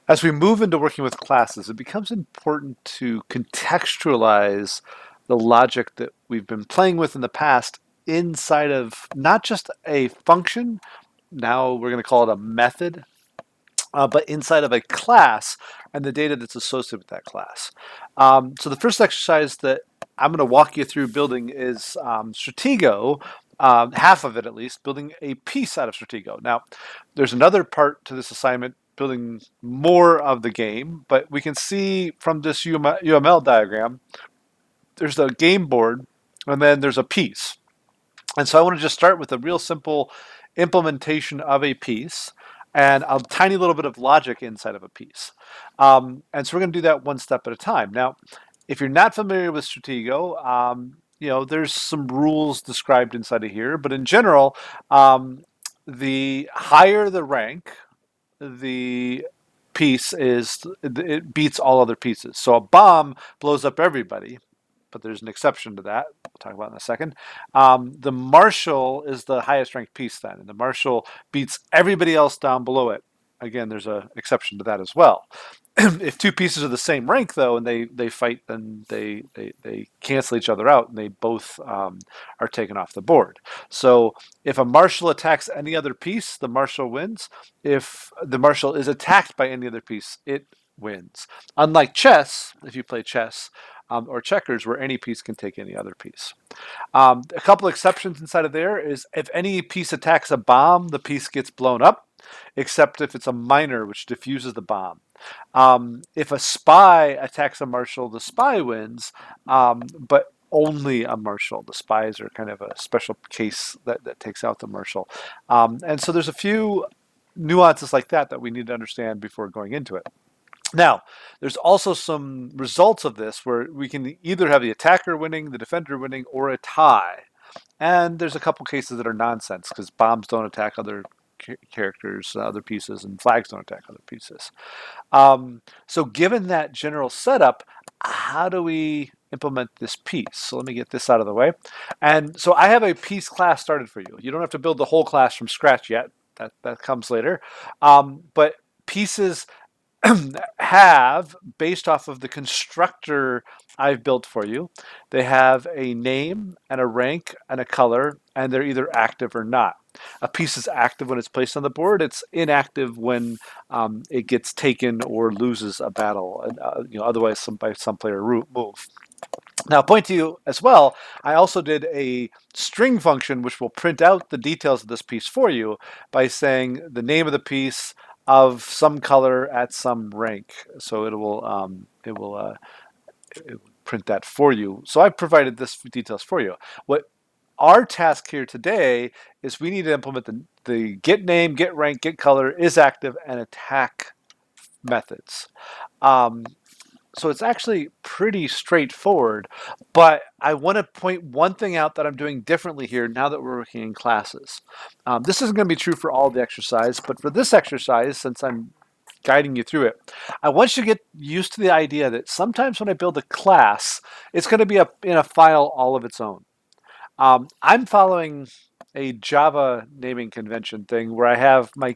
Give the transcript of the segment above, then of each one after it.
As we move into working with classes, it becomes important to contextualize the logic that we've been playing with in the past inside of not just a function, now we're going to call it a method, but inside of a class and the data that's associated with that class. So the first exercise that I'm going to walk you through building is Stratego, half of it at least, building a piece out of Stratego. Now, there's another part to this assignment, building more of the game, but we can see from this UML diagram, there's a game board and then there's a piece. And so I want to just start with a real simple implementation of a piece and a tiny little bit of logic inside of a piece. And so we're going to do that one step at a time. Now, if you're not familiar with Stratego, there's some rules described inside of here, but in general, the higher the rank, the piece is, it beats all other pieces. So a bomb blows up everybody, but there's an exception to that. We'll talk about in a second. The Marshall is the highest ranked piece then, and the Marshall beats everybody else down below it. Again, there's an exception to that as well. If two pieces are the same rank though, and they fight, then they cancel each other out, and they both are taken off the board. So if a Marshall attacks any other piece, the Marshall wins. If the Marshall is attacked by any other piece, it wins. Unlike chess, if you play chess, or checkers, where any piece can take any other piece. A couple exceptions inside of there is if any piece attacks a bomb, the piece gets blown up, except if it's a miner, which diffuses the bomb. If a spy attacks a marshal, the spy wins, but only a marshal. The spies are kind of a special case that takes out the marshal. And so there's a few nuances like that we need to understand before going into it. Now, there's also some results of this where we can either have the attacker winning, the defender winning, or a tie. And there's a couple cases that are nonsense because bombs don't attack other characters, other pieces, and flags don't attack other pieces. So given that general setup, how do we implement this piece? So let me get this out of the way. And so I have a piece class started for you. You don't have to build the whole class from scratch yet. That comes later. But pieces have, based off of the constructor I've built for you, they have a name and a rank and a color, and they're either active or not. A piece is active when it's placed on the board. It's inactive when it gets taken or loses a battle, and otherwise by some player move. Now, point to you as well, I also did a string function which will print out the details of this piece for you by saying the name of the piece of some color at some rank. So it will print that for you. So I've provided this details for you. What our task here today is we need to implement the get name, get rank, get color, is active, and attack methods. Um, so it's actually pretty straightforward, but I want to point one thing out that I'm doing differently here now that we're working in classes. This isn't going to be true for all the exercise, but for this exercise, since I'm guiding you through it, I want you to get used to the idea that sometimes when I build a class, it's going to be in a file all of its own. I'm following a Java naming convention thing where I have my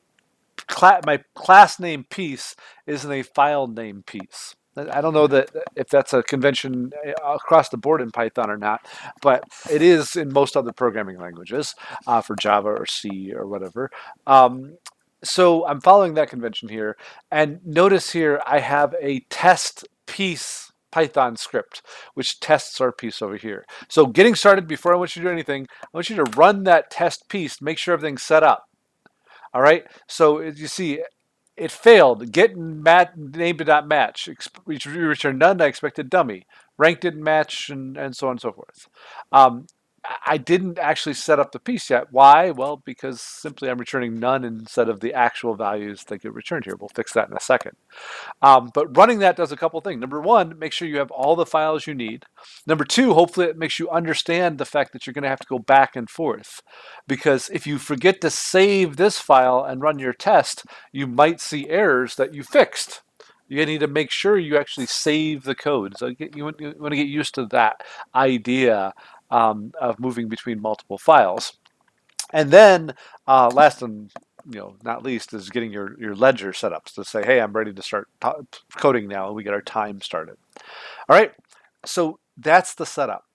class name piece is in a file name piece. I don't know that if that's a convention across the board in Python or not, but it is in most other programming languages for Java or C or whatever. So I'm following that convention here. And notice here I have a test piece Python script, which tests our piece over here. So getting started, before I want you to do anything, I want you to run that test piece, make sure everything's set up. All right. So as you see, it failed. Get name did not match. Return none. I expected dummy. Rank didn't match, and so on and so forth. Um, I didn't actually set up the piece yet. Why? Well, because simply I'm returning none instead of the actual values that get returned here. We'll fix that in a second. But running that does a couple things. Number one, make sure you have all the files you need. Number two, hopefully it makes you understand the fact that you're going to have to go back and forth. Because if you forget to save this file and run your test, you might see errors that you fixed. You need to make sure you actually save the code. So you want to get used to that idea of moving between multiple files. And then, last and not least, is getting your ledger set up to say, hey, I'm ready to start coding now, and we get our time started. All right, so that's the setup.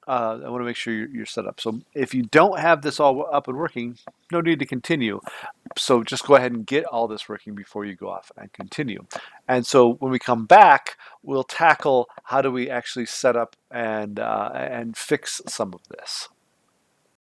I want to make sure you're set up. So if you don't have this all up and working, no need to continue. So just go ahead and get all this working before you go off and continue. And so when we come back, we'll tackle how do we actually set up and fix some of this.